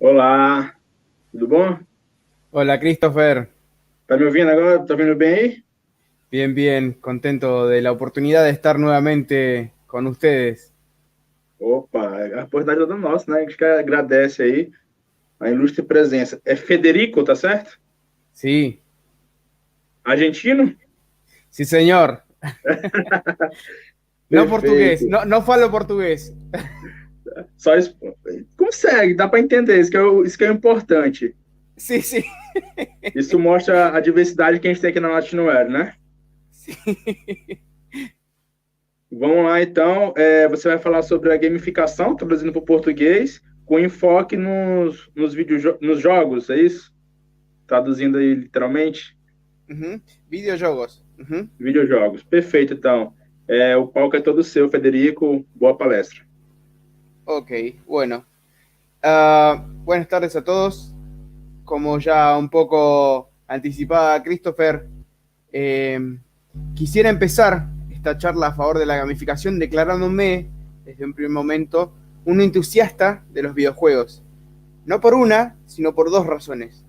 Olá, tudo bom? Hola Christopher, Tá me ouvindo agora? Tá ouvindo bem aí? bien, bien, contento de la oportunidad de estar nuevamente con ustedes. Opa, a oportunidade é toda nossa, né? A gente que agradece aí a ilustre presença. É Federico, tá certo? Sí, Argentino? sí señor, no portugués, Perfeito. no falo portugués. Só isso. Consegue, dá para entender, isso que é o importante. Sí, sí, Isso mostra a diversidade que a gente tem aqui na Latinoero, né? sí. Vamos lá, então. Você vai falar sobre a gamificação, traduzindo para o português, com enfoque nos jogos, é isso? Traduzindo aí literalmente. Ujú. Videojuegos. Ujú. Videojogos. Perfeito, então. O palco é todo seu, Federico. Boa palestra. Ok, bueno. Buenas tardes a todos. Como ya un poco anticipaba Christopher, eh, quisiera empezar esta charla a favor de la gamificación declarándome, desde un primer momento, un entusiasta de los videojuegos. No por una, sino por dos razones.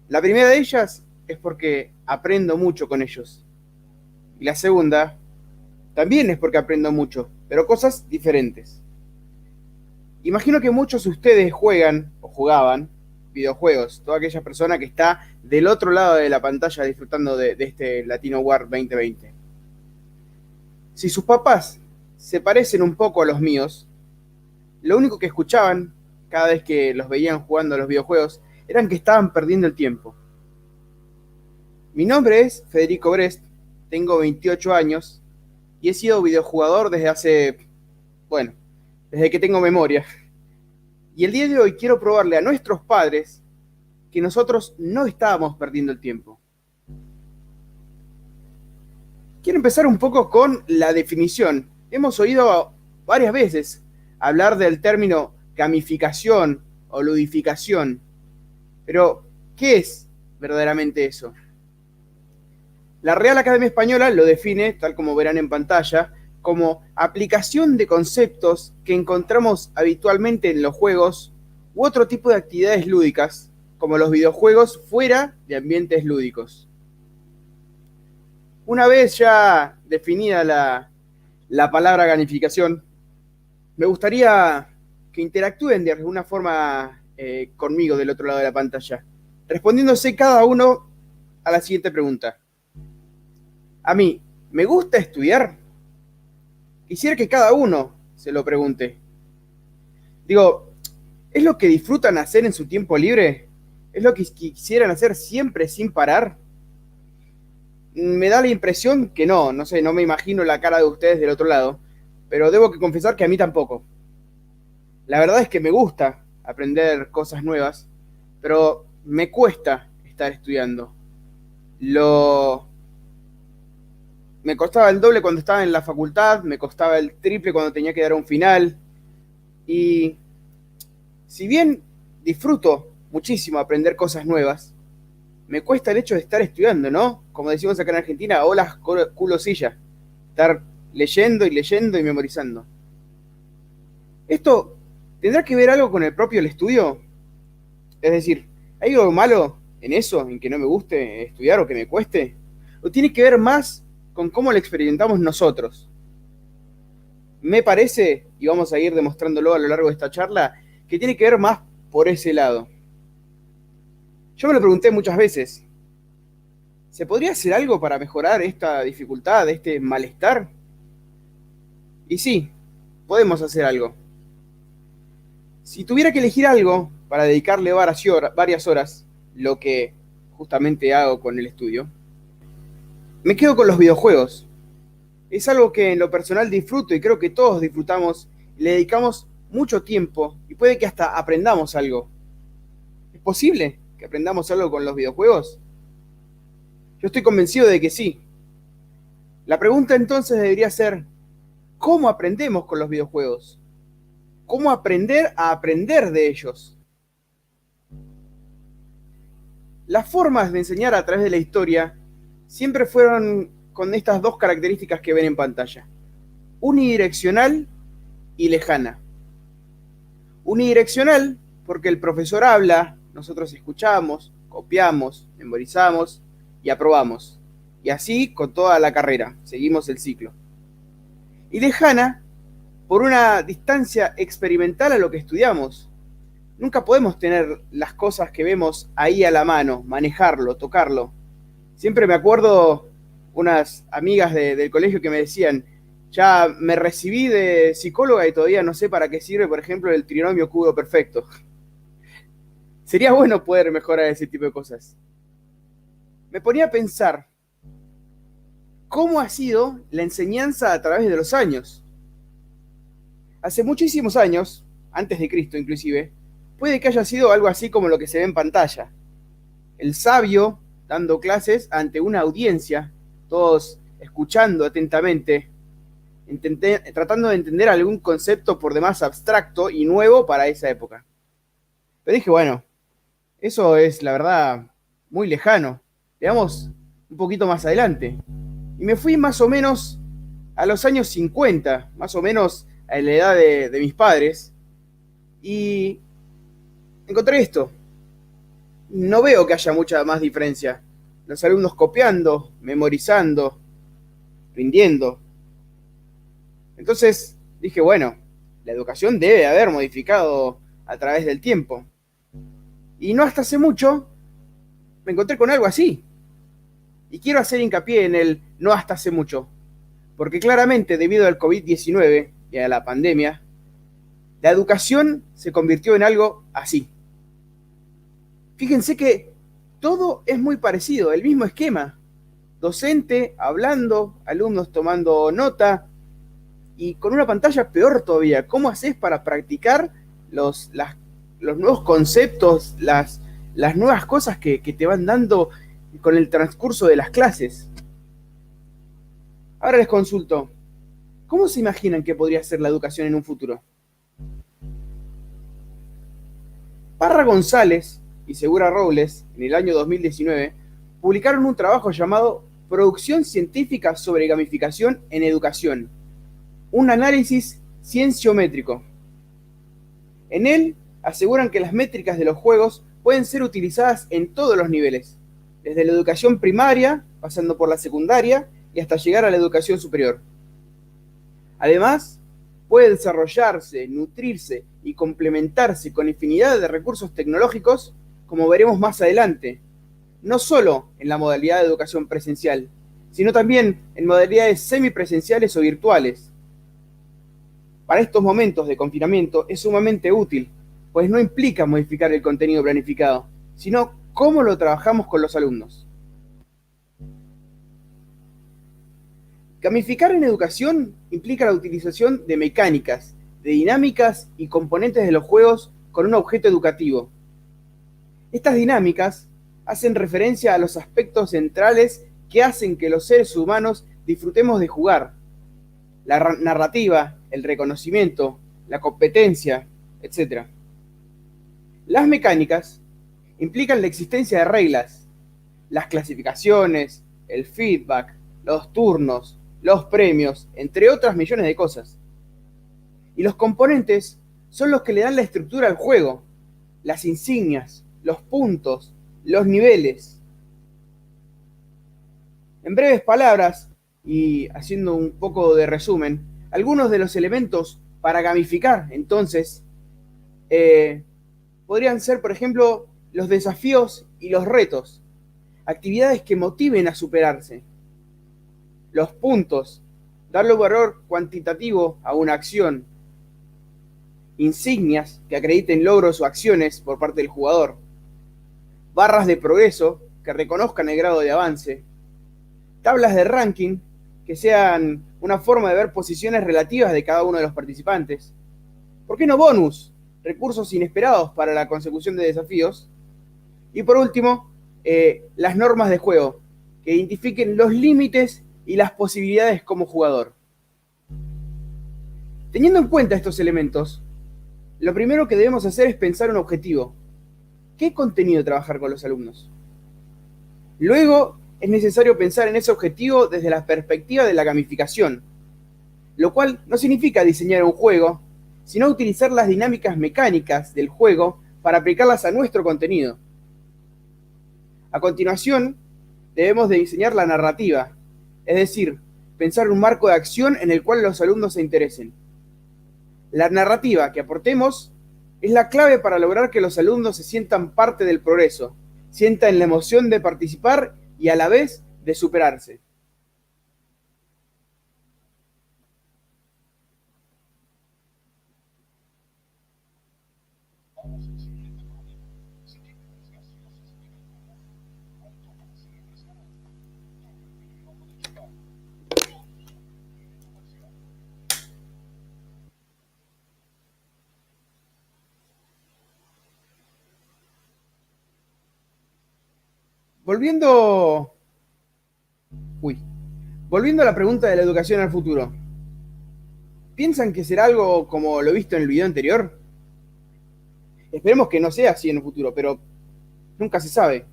La primera de ellas es porque aprendo mucho con ellos. Y la segunda también es porque aprendo mucho, pero cosas diferentes. Imagino que muchos de ustedes juegan o jugaban videojuegos, toda aquella persona que está del otro lado de la pantalla disfrutando de este Latino War 2020. Si sus papás se parecen un poco a los míos, lo único que escuchaban cada vez que los veían jugando a los videojuegos eran que estaban perdiendo el tiempo. Mi nombre es Federico Brest, tengo 28 años y he sido videojugador desde hace, bueno, desde que tengo memoria. Y el día de hoy quiero probarle a nuestros padres que nosotros no estábamos perdiendo el tiempo. Quiero empezar un poco con la definición. Hemos oído varias veces hablar del término gamificación o ludificación, pero ¿qué es verdaderamente eso? La Real Academia Española lo define, tal como verán en pantalla, como aplicación de conceptos que encontramos habitualmente en los juegos u otro tipo de actividades lúdicas, como los videojuegos fuera de ambientes lúdicos. Una vez ya definida la palabra gamificación, me gustaría que interactúen de alguna forma conmigo del otro lado de la pantalla, respondiéndose cada uno a la siguiente pregunta. A mí, ¿me gusta estudiar? Quisiera que cada uno se lo pregunte. Digo, ¿es lo que disfrutan hacer en su tiempo libre? ¿Es lo que quisieran hacer siempre sin parar? Me da la impresión que no, no sé, no me imagino la cara de ustedes del otro lado, pero debo que confesar que a mí tampoco. La verdad es que me gusta aprender cosas nuevas, pero me cuesta estar estudiando. Lo Me costaba el doble cuando estaba en la facultad, me costaba el triple cuando tenía que dar un final. Y si bien disfruto muchísimo aprender cosas nuevas, me cuesta el hecho de estar estudiando, ¿no? Como decimos acá en Argentina, hola culo silla. Estar leyendo y memorizando. ¿Esto tendrá que ver algo con el propio el estudio? Es decir, ¿hay algo malo en eso, en que no me guste estudiar o que me cueste? ¿O tiene que ver más con cómo lo experimentamos nosotros? Me parece, y vamos a ir demostrándolo a lo largo de esta charla, que tiene que ver más por ese lado. Yo me lo pregunté muchas veces. ¿Se podría hacer algo para mejorar esta dificultad, este malestar? Y sí, podemos hacer algo. Si tuviera que elegir algo para dedicarle varias horas, lo que justamente hago con el estudio, me quedo con los videojuegos. Es algo que en lo personal disfruto y creo que todos disfrutamos y le dedicamos mucho tiempo y puede que hasta aprendamos algo. ¿Es posible que aprendamos algo con los videojuegos? Yo estoy convencido de que sí. La pregunta entonces debería ser, ¿cómo aprendemos con los videojuegos? ¿Cómo aprender a aprender de ellos? Las formas de enseñar a través de la historia siempre fueron con estas dos características que ven en pantalla. Unidireccional y lejana. Unidireccional porque el profesor habla, nosotros escuchamos, copiamos, memorizamos y aprobamos. Y así con toda la carrera, seguimos el ciclo. Y lejana por una distancia experimental a lo que estudiamos. Nunca podemos tener las cosas que vemos ahí a la mano, manejarlo, tocarlo. Siempre me acuerdo unas amigas del colegio que me decían, ya me recibí de psicóloga y todavía no sé para qué sirve, por ejemplo, el trinomio cubo perfecto. Sería bueno poder mejorar ese tipo de cosas. Me ponía a pensar, ¿cómo ha sido la enseñanza a través de los años? Hace muchísimos años, antes de Cristo inclusive, puede que haya sido algo así como lo que se ve en pantalla. El sabio dando clases ante una audiencia, todos escuchando atentamente, tratando de entender algún concepto por demás abstracto y nuevo para esa época. Pero dije, bueno, eso es la verdad muy lejano. Veamos un poquito más adelante. Y me fui más o menos a los años 50, más o menos a la edad de mis padres, y encontré esto. No veo que haya mucha más diferencia. Los alumnos copiando, memorizando, rindiendo. Entonces dije, bueno, la educación debe haber modificado a través del tiempo. Y no hasta hace mucho me encontré con algo así. Y quiero hacer hincapié en el no hasta hace mucho, porque claramente debido al COVID-19 y a la pandemia, la educación se convirtió en algo así. Fíjense que todo es muy parecido, el mismo esquema. Docente hablando, alumnos tomando nota, y con una pantalla peor todavía. ¿Cómo haces para practicar los nuevos conceptos, las nuevas cosas que te van dando con el transcurso de las clases? Ahora les consulto, ¿cómo se imaginan que podría ser la educación en un futuro? Parra González y Segura Robles, en el año 2019, publicaron un trabajo llamado Producción Científica sobre Gamificación en Educación, un análisis cienciométrico. En él aseguran que las métricas de los juegos pueden ser utilizadas en todos los niveles, desde la educación primaria, pasando por la secundaria y hasta llegar a la educación superior. Además, puede desarrollarse, nutrirse y complementarse con infinidad de recursos tecnológicos, como veremos más adelante, no solo en la modalidad de educación presencial, sino también en modalidades semipresenciales o virtuales. Para estos momentos de confinamiento es sumamente útil, pues no implica modificar el contenido planificado, sino cómo lo trabajamos con los alumnos. Gamificar en educación implica la utilización de mecánicas, de dinámicas y componentes de los juegos con un objeto educativo. Estas dinámicas hacen referencia a los aspectos centrales que hacen que los seres humanos disfrutemos de jugar: la narrativa, el reconocimiento, la competencia, etc. Las mecánicas implican la existencia de reglas, las clasificaciones, el feedback, los turnos, los premios, entre otras millones de cosas. Y los componentes son los que le dan la estructura al juego, las insignias, los puntos, los niveles. En breves palabras, y haciendo un poco de resumen, algunos de los elementos para gamificar, entonces, podrían ser, por ejemplo, los desafíos y los retos, actividades que motiven a superarse. Los puntos, darle un valor cuantitativo a una acción. Insignias que acrediten logros o acciones por parte del jugador. Barras de progreso que reconozcan el grado de avance. Tablas de ranking que sean una forma de ver posiciones relativas de cada uno de los participantes. ¿Por qué no bonus? Recursos inesperados para la consecución de desafíos. Y por último, las normas de juego, que identifiquen los límites y las posibilidades como jugador. Teniendo en cuenta estos elementos, lo primero que debemos hacer es pensar un objetivo. ¿Qué contenido trabajar con los alumnos? Luego, es necesario pensar en ese objetivo desde la perspectiva de la gamificación, lo cual no significa diseñar un juego, sino utilizar las dinámicas mecánicas del juego para aplicarlas a nuestro contenido. A continuación, debemos de diseñar la narrativa, es decir, pensar un marco de acción en el cual los alumnos se interesen. La narrativa que aportemos es la clave para lograr que los alumnos se sientan parte del progreso, sientan la emoción de participar y a la vez de superarse. Volviendo a la pregunta de la educación al futuro, ¿piensan que será algo como lo visto en el video anterior? Esperemos que no sea así en el futuro, pero nunca se sabe.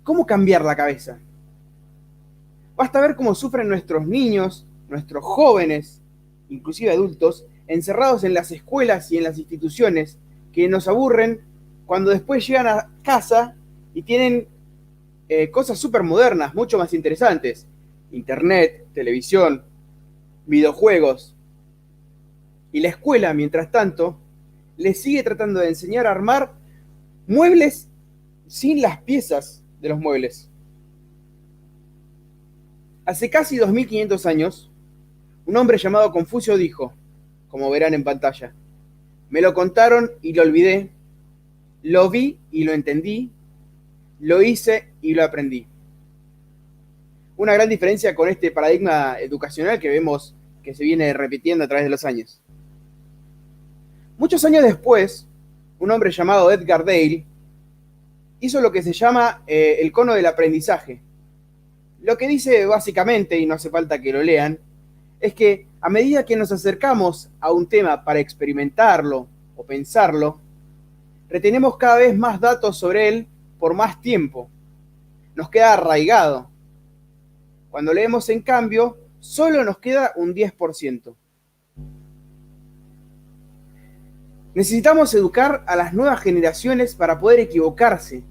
¿Cómo cambiar la cabeza? Basta ver cómo sufren nuestros niños, nuestros jóvenes, inclusive adultos, encerrados en las escuelas y en las instituciones, que nos aburren cuando después llegan a casa y tienen cosas súper modernas, mucho más interesantes. Internet, televisión, videojuegos. Y la escuela, mientras tanto, les sigue tratando de enseñar a armar muebles sin las piezas de los muebles. Hace casi 2500 años, un hombre llamado Confucio dijo, como verán en pantalla, me lo contaron y lo olvidé, lo vi y lo entendí, lo hice y lo aprendí. Una gran diferencia con este paradigma educacional que vemos que se viene repitiendo a través de los años. Muchos años después, un hombre llamado Edgar Dale hizo lo que se llama el cono del aprendizaje. Lo que dice básicamente, y no hace falta que lo lean, es que a medida que nos acercamos a un tema para experimentarlo o pensarlo, retenemos cada vez más datos sobre él por más tiempo. Nos queda arraigado. Cuando leemos, en cambio, solo nos queda un 10%. Necesitamos educar a las nuevas generaciones para poder equivocarse,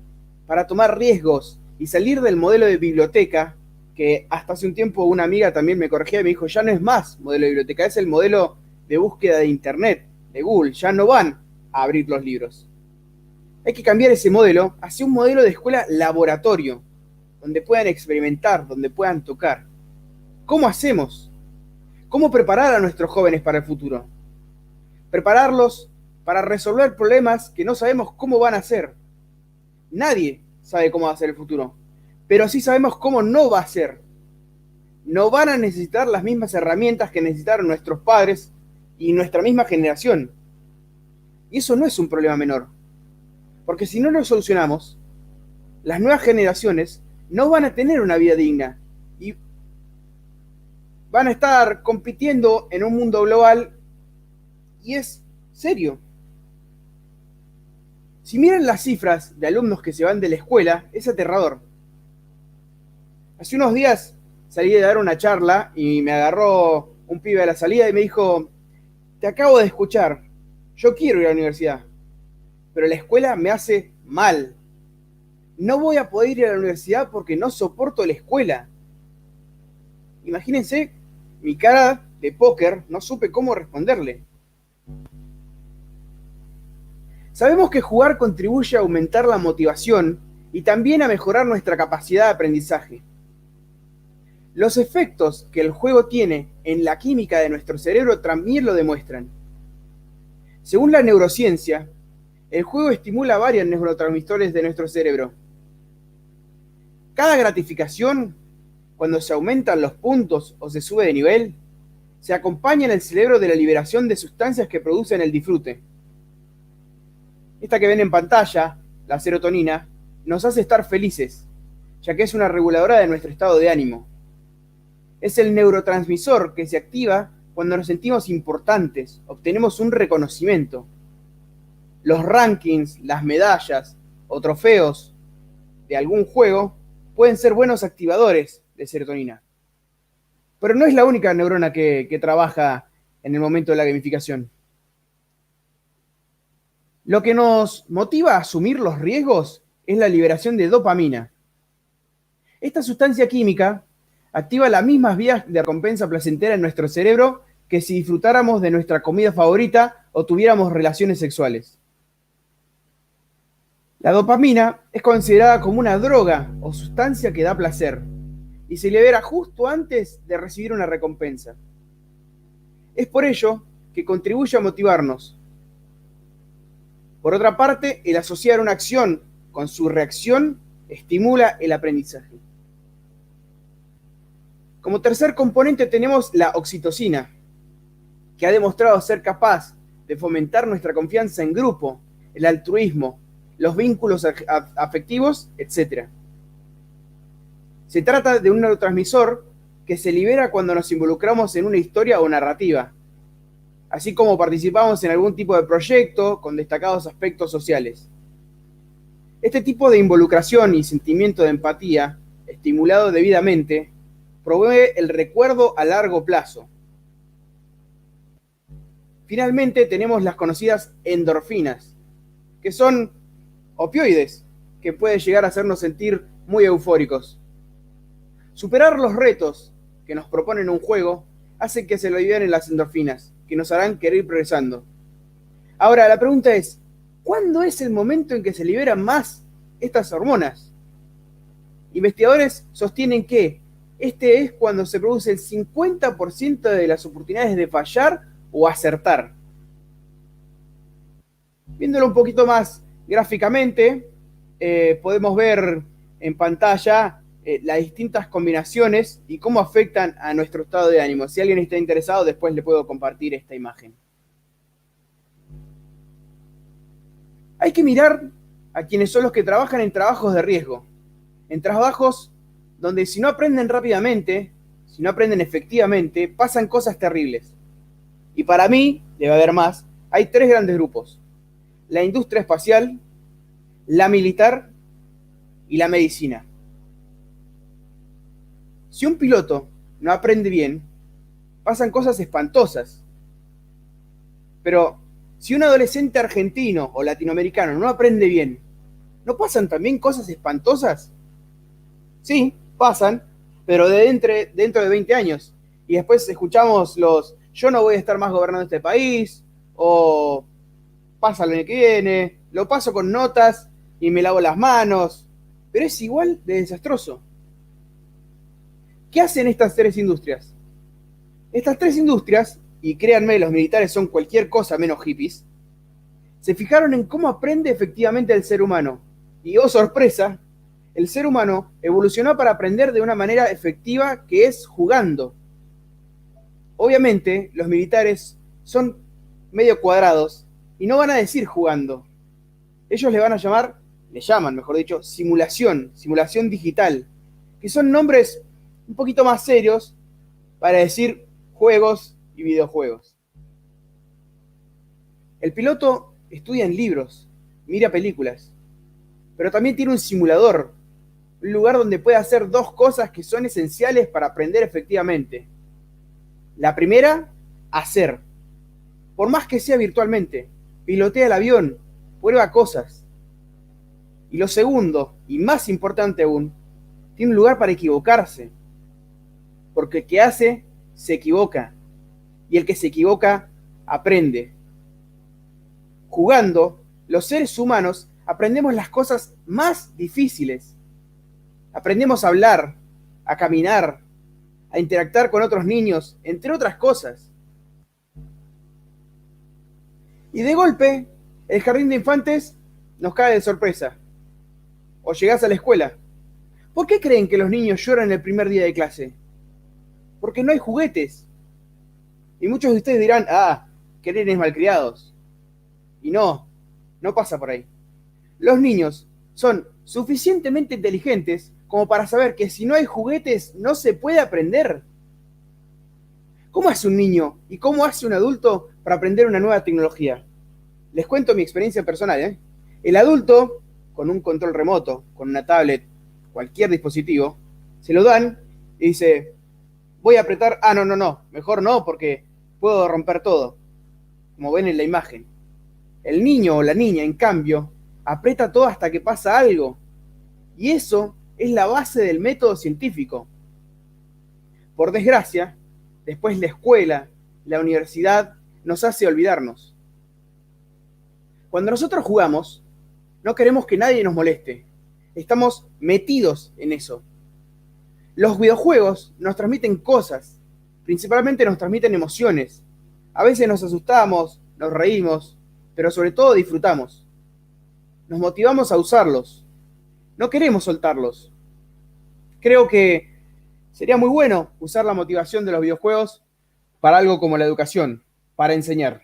para tomar riesgos y salir del modelo de biblioteca, que hasta hace un tiempo una amiga también me corregía y me dijo, ya no es más modelo de biblioteca, es el modelo de búsqueda de Internet, de Google, ya no van a abrir los libros. Hay que cambiar ese modelo hacia un modelo de escuela laboratorio, donde puedan experimentar, donde puedan tocar. ¿Cómo hacemos? ¿Cómo preparar a nuestros jóvenes para el futuro? Prepararlos para resolver problemas que no sabemos cómo van a ser. Nadie sabe cómo va a ser el futuro, pero sí sabemos cómo no va a ser. No van a necesitar las mismas herramientas que necesitaron nuestros padres y nuestra misma generación. Y eso no es un problema menor, porque si no lo solucionamos, las nuevas generaciones no van a tener una vida digna y van a estar compitiendo en un mundo global y es serio. Si miran las cifras de alumnos que se van de la escuela, es aterrador. Hace unos días salí de dar una charla y me agarró un pibe a la salida y me dijo, te acabo de escuchar, yo quiero ir a la universidad, pero la escuela me hace mal. No voy a poder ir a la universidad porque no soporto la escuela. Imagínense mi cara de póker, no supe cómo responderle. Sabemos que jugar contribuye a aumentar la motivación y también a mejorar nuestra capacidad de aprendizaje. Los efectos que el juego tiene en la química de nuestro cerebro también lo demuestran. Según la neurociencia, el juego estimula varios neurotransmisores de nuestro cerebro. Cada gratificación, cuando se aumentan los puntos o se sube de nivel, se acompaña en el cerebro de la liberación de sustancias que producen el disfrute. Esta que ven en pantalla, la serotonina, nos hace estar felices, ya que es una reguladora de nuestro estado de ánimo. Es el neurotransmisor que se activa cuando nos sentimos importantes, obtenemos un reconocimiento. Los rankings, las medallas o trofeos de algún juego pueden ser buenos activadores de serotonina. Pero no es la única neurona que trabaja en el momento de la gamificación. Lo que nos motiva a asumir los riesgos es la liberación de dopamina. Esta sustancia química activa las mismas vías de recompensa placentera en nuestro cerebro que si disfrutáramos de nuestra comida favorita o tuviéramos relaciones sexuales. La dopamina es considerada como una droga o sustancia que da placer y se libera justo antes de recibir una recompensa. Es por ello que contribuye a motivarnos. Por otra parte, el asociar una acción con su reacción estimula el aprendizaje. Como tercer componente tenemos la oxitocina, que ha demostrado ser capaz de fomentar nuestra confianza en grupo, el altruismo, los vínculos afectivos, etc. Se trata de un neurotransmisor que se libera cuando nos involucramos en una historia o narrativa, así como participamos en algún tipo de proyecto con destacados aspectos sociales. Este tipo de involucración y sentimiento de empatía, estimulado debidamente, promueve el recuerdo a largo plazo. Finalmente tenemos las conocidas endorfinas, que son opioides que pueden llegar a hacernos sentir muy eufóricos. Superar los retos que nos proponen un juego hace que se lo liberen las endorfinas, que nos harán querer ir progresando. Ahora, la pregunta es, ¿cuándo es el momento en que se liberan más estas hormonas? Investigadores sostienen que este es cuando se produce el 50% de las oportunidades de fallar o acertar. Viéndolo un poquito más gráficamente, podemos ver en pantalla las distintas combinaciones y cómo afectan a nuestro estado de ánimo. Si alguien está interesado, después le puedo compartir esta imagen. Hay que mirar a quienes son los que trabajan en trabajos de riesgo, en trabajos donde si no aprenden rápidamente, si no aprenden efectivamente, pasan cosas terribles. Y para mí, debe haber más, hay 3 grandes grupos: la industria espacial, la militar y la medicina. Si un piloto no aprende bien, pasan cosas espantosas. Pero si un adolescente argentino o latinoamericano no aprende bien, ¿no pasan también cosas espantosas? Sí, pasan, pero dentro de 20 años. Y después escuchamos yo no voy a estar más gobernando este país, o pasa el año que viene, lo paso con notas y me lavo las manos, pero es igual de desastroso. ¿Qué hacen estas 3 industrias? Estas 3 industrias, y créanme, los militares son cualquier cosa menos hippies, se fijaron en cómo aprende efectivamente el ser humano. Y oh sorpresa, el ser humano evolucionó para aprender de una manera efectiva, que es jugando. Obviamente, los militares son medio cuadrados y no van a decir jugando. Ellos le llaman, mejor dicho, simulación digital, que son nombres un poquito más serios para decir juegos y videojuegos. El piloto estudia en libros, mira películas, pero también tiene un simulador, un lugar donde puede hacer 2 cosas que son esenciales para aprender efectivamente. La primera, hacer. Por más que sea virtualmente, pilotea el avión, prueba cosas. Y lo segundo, y más importante aún, tiene un lugar para equivocarse. Porque el que hace, se equivoca. Y el que se equivoca, aprende. Jugando, los seres humanos aprendemos las cosas más difíciles. Aprendemos a hablar, a caminar, a interactuar con otros niños, entre otras cosas. Y de golpe, el jardín de infantes nos cae de sorpresa. O llegás a la escuela. ¿Por qué creen que los niños lloran el primer día de clase? Porque no hay juguetes. Y muchos de ustedes dirán, que nenes malcriados. Y no pasa por ahí. Los niños son suficientemente inteligentes como para saber que si no hay juguetes no se puede aprender. ¿Cómo hace un niño y cómo hace un adulto para aprender una nueva tecnología? Les cuento mi experiencia personal. El adulto, con un control remoto, con una tablet, cualquier dispositivo, se lo dan y dice, voy a apretar, no, mejor no, porque puedo romper todo, como ven en la imagen. El niño o la niña, en cambio, aprieta todo hasta que pasa algo. Y eso es la base del método científico. Por desgracia, después la escuela, la universidad, nos hace olvidarnos. Cuando nosotros jugamos, no queremos que nadie nos moleste. Estamos metidos en eso. Los videojuegos nos transmiten cosas, principalmente nos transmiten emociones. A veces nos asustamos, nos reímos, pero sobre todo disfrutamos. Nos motivamos a usarlos. No queremos soltarlos. Creo que sería muy bueno usar la motivación de los videojuegos para algo como la educación, para enseñar.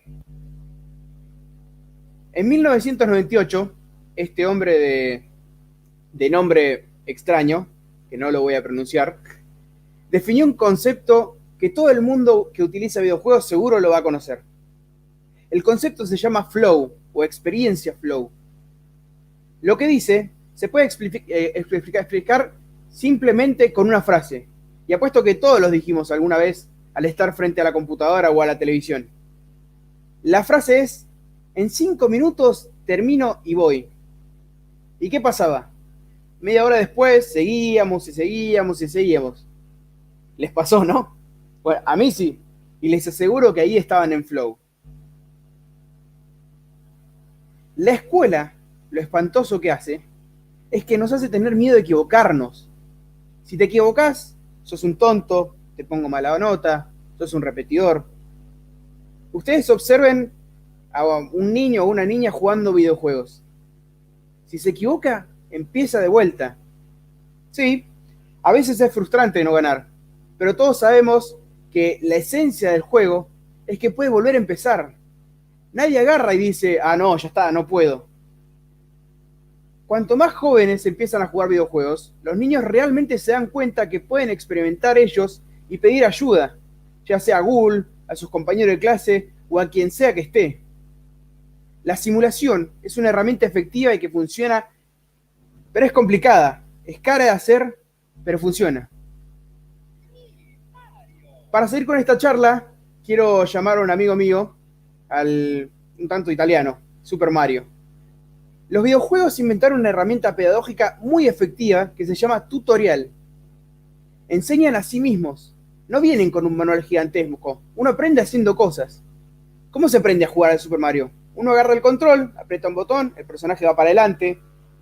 En 1998, este hombre de nombre extraño, que no lo voy a pronunciar, definió un concepto que todo el mundo que utiliza videojuegos seguro lo va a conocer. El concepto se llama flow o experiencia flow. Lo que dice se puede explicar simplemente con una frase. Y apuesto que todos los dijimos alguna vez al estar frente a la computadora o a la televisión. La frase es: en 5 minutos termino y voy. ¿Y qué pasaba? Media hora después seguíamos y seguíamos y seguíamos. ¿Les pasó, no? Bueno, a mí sí. Y les aseguro que ahí estaban en flow. La escuela, lo espantoso que hace, es que nos hace tener miedo de equivocarnos. Si te equivocás, sos un tonto, te pongo mala nota, sos un repetidor. Ustedes observen a un niño o una niña jugando videojuegos. Si se equivoca, empieza de vuelta. Sí, a veces es frustrante no ganar, pero todos sabemos que la esencia del juego es que puede volver a empezar. Nadie agarra y dice, ah, no, ya está, no puedo. Cuanto más jóvenes empiezan a jugar videojuegos, los niños realmente se dan cuenta que pueden experimentar ellos y pedir ayuda, ya sea a Google, a sus compañeros de clase o a quien sea que esté. La simulación es una herramienta efectiva y que funciona, pero es complicada, es cara de hacer, pero funciona. Para seguir con esta charla, quiero llamar a un amigo mío, un tanto italiano, Super Mario. Los videojuegos inventaron una herramienta pedagógica muy efectiva que se llama tutorial. Enseñan a sí mismos, no vienen con un manual gigantesco, uno aprende haciendo cosas. ¿Cómo se aprende a jugar al Super Mario? Uno agarra el control, aprieta un botón, el personaje va para adelante,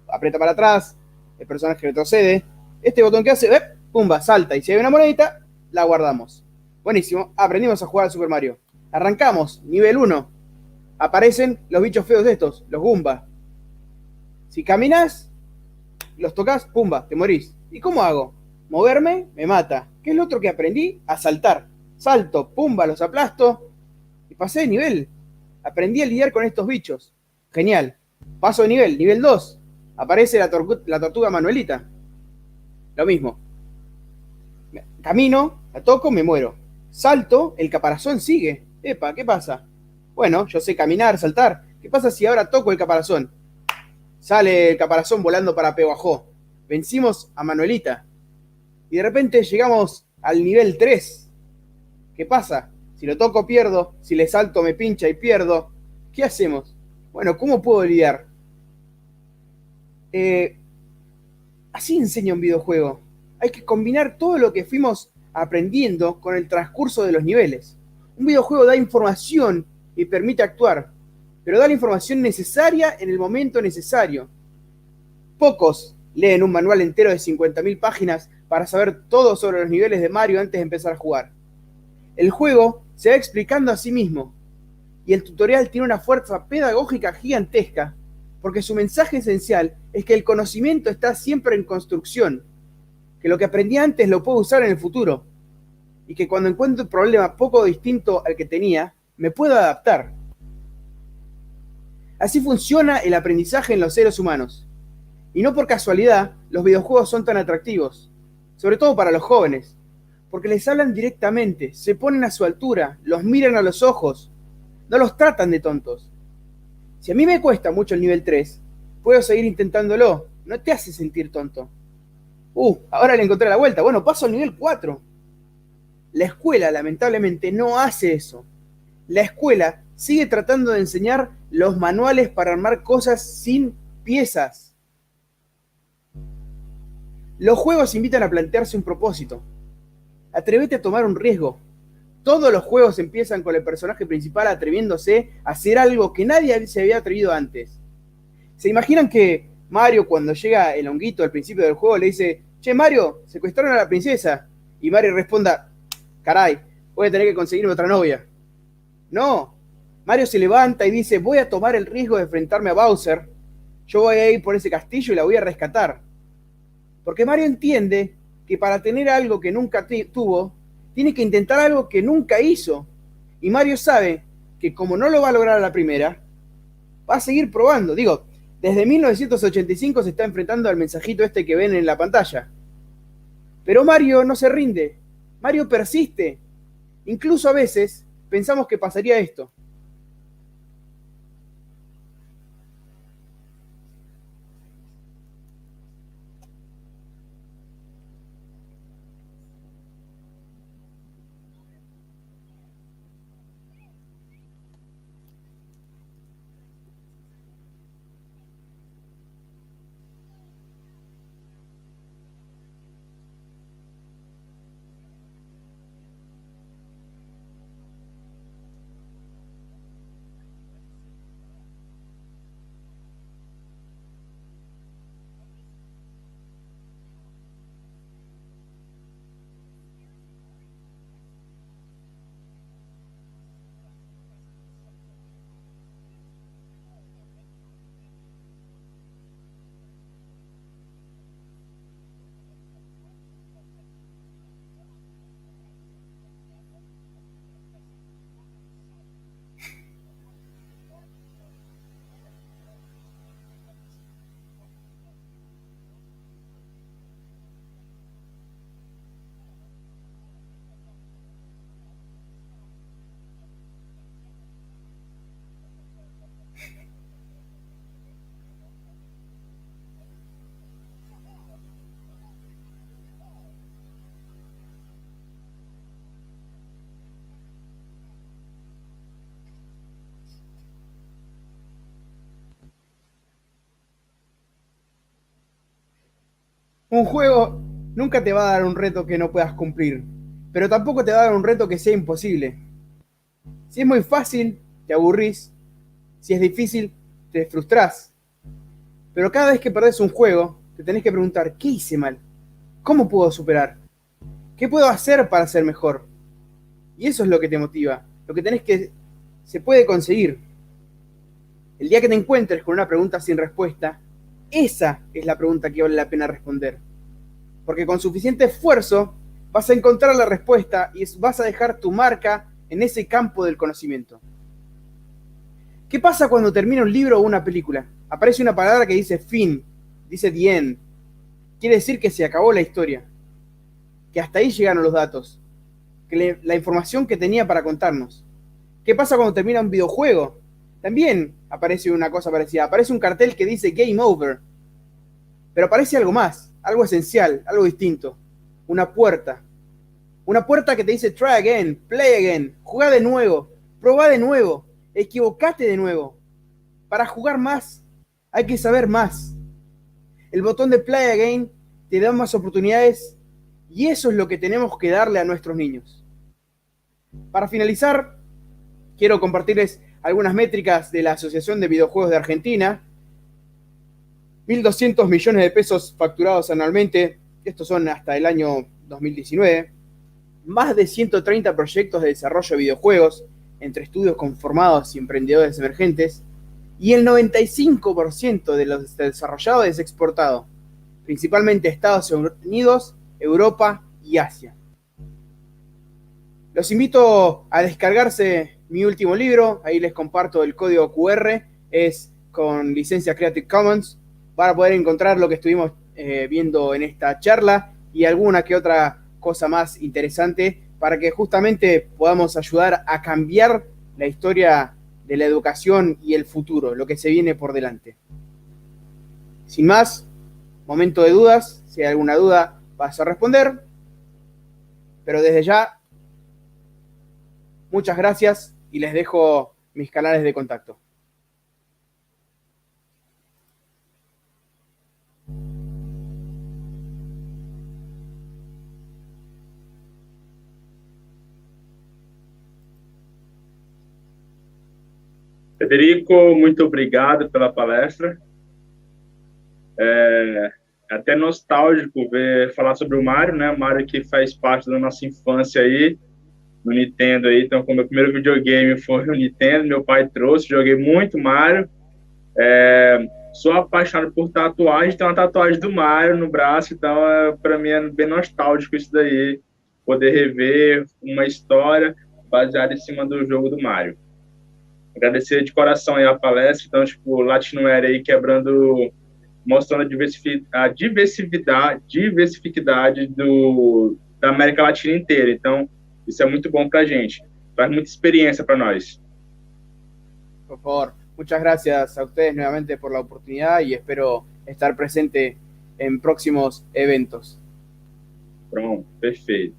aprieta para atrás, el personaje retrocede. Este botón que hace, pumba, salta, y si hay una monedita, la guardamos. Buenísimo, aprendimos a jugar al Super Mario. Arrancamos, nivel 1. Aparecen los bichos feos estos, los Goomba. Si caminas, los tocas, pumba, te morís. ¿Y cómo hago? Moverme, me mata. ¿Qué es lo otro que aprendí? A saltar. Salto, pumba, los aplasto y pasé de nivel. Aprendí a lidiar con estos bichos. Genial. Paso de nivel, nivel 2. Aparece la tortuga Manuelita. Lo mismo. Camino, la toco, me muero. Salto, el caparazón sigue. Epa, ¿qué pasa? Bueno, yo sé caminar, saltar. ¿Qué pasa si ahora toco el caparazón? Sale el caparazón volando para Peguajó. Vencimos a Manuelita. Y de repente llegamos al nivel 3. ¿Qué pasa? Si lo toco pierdo, si le salto me pincha y pierdo. ¿Qué hacemos? Bueno, ¿cómo puedo lidiar? Así enseña un videojuego. Hay que combinar todo lo que fuimos aprendiendo con el transcurso de los niveles. Un videojuego da información y permite actuar, pero da la información necesaria en el momento necesario. Pocos leen un manual entero de 50.000 páginas para saber todo sobre los niveles de Mario antes de empezar a jugar. El juego se va explicando a sí mismo, y el tutorial tiene una fuerza pedagógica gigantesca, porque su mensaje esencial es que el conocimiento está siempre en construcción, que lo que aprendí antes lo puedo usar en el futuro, y que cuando encuentro un problema poco distinto al que tenía, me puedo adaptar. Así funciona el aprendizaje en los seres humanos. Y no por casualidad, los videojuegos son tan atractivos, sobre todo para los jóvenes, porque les hablan directamente, se ponen a su altura, los miran a los ojos, no los tratan de tontos. Si a mí me cuesta mucho el nivel 3, puedo seguir intentándolo, no te hace sentir tonto. Ahora le encontré la vuelta, bueno, paso al nivel 4. La escuela, lamentablemente, no hace eso. La escuela sigue tratando de enseñar los manuales para armar cosas sin piezas. Los juegos invitan a plantearse un propósito. Atrévete a tomar un riesgo. Todos los juegos empiezan con el personaje principal atreviéndose a hacer algo que nadie se había atrevido antes. ¿Se imaginan que Mario, cuando llega el honguito al principio del juego, le dice: che, Mario, secuestraron a la princesa? Y Mario responda: caray, voy a tener que conseguirme otra novia. No, Mario se levanta y dice: voy a tomar el riesgo de enfrentarme a Bowser. Yo voy a ir por ese castillo y la voy a rescatar. Porque Mario entiende que para tener algo que nunca tuvo, tiene que intentar algo que nunca hizo. Y Mario sabe que como no lo va a lograr a la primera, va a seguir probando. Digo, desde 1985 se está enfrentando al mensajito este que ven en la pantalla. Pero Mario no se rinde. Mario persiste. Incluso a veces pensamos que pasaría esto. Un juego nunca te va a dar un reto que no puedas cumplir, pero tampoco te va a dar un reto que sea imposible. Si es muy fácil, te aburrís. Si es difícil, te frustrás. Pero cada vez que perdés un juego, te tenés que preguntar: ¿qué hice mal? ¿Cómo puedo superar? ¿Qué puedo hacer para ser mejor? Y eso es lo que te motiva. Lo que tenés que se puede conseguir. El día que te encuentres con una pregunta sin respuesta, esa es la pregunta que vale la pena responder. Porque con suficiente esfuerzo vas a encontrar la respuesta y vas a dejar tu marca en ese campo del conocimiento. ¿Qué pasa cuando termina un libro o una película? Aparece una palabra que dice fin, dice the end. Quiere decir que se acabó la historia, que hasta ahí llegaron los datos, que la información que tenía para contarnos. ¿Qué pasa cuando termina un videojuego? También aparece una cosa parecida. Aparece un cartel que dice Game Over. Pero aparece algo más, algo esencial, algo distinto. Una puerta. Una puerta que te dice try again, play again, jugá de nuevo, probá de nuevo, equivocate de nuevo. Para jugar más, hay que saber más. El botón de play again te da más oportunidades y eso es lo que tenemos que darle a nuestros niños. Para finalizar, quiero compartirles algunas métricas de la Asociación de Videojuegos de Argentina. 1.200 millones de pesos facturados anualmente, estos son hasta el año 2019. Más de 130 proyectos de desarrollo de videojuegos, entre estudios conformados y emprendedores emergentes. Y el 95% de los desarrollados es exportado, principalmente a Estados Unidos, Europa y Asia. Los invito a descargarse mi último libro, ahí les comparto el código QR, es con licencia Creative Commons, para poder encontrar lo que estuvimos viendo en esta charla y alguna que otra cosa más interesante para que justamente podamos ayudar a cambiar la historia de la educación y el futuro, lo que se viene por delante. Sin más, momento de dudas, si hay alguna duda paso a responder, pero desde ya, muchas gracias y les dejo mis canales de contacto. Federico, muito obrigado pela palestra. É até nostálgico falar sobre o Mario, né? O Mario que faz parte da nossa infância aí, no Nintendo aí. Então, como meu primeiro videogame foi o Nintendo, meu pai trouxe, joguei muito Mario. Sou apaixonado por tatuagem, tem uma tatuagem do Mario no braço, então para mim é bem nostálgico isso daí, poder rever uma história baseada em cima do jogo do Mario. Agradecer de coração aí a palestra, então, tipo, Latinware aí quebrando, mostrando a diversificidade da América Latina inteira. Então, isso é muito bom para a gente, traz muita experiência para nós. Por favor, muchas gracias a ustedes nuevamente por la oportunidad y espero estar presente en próximos eventos. Pronto, perfeito.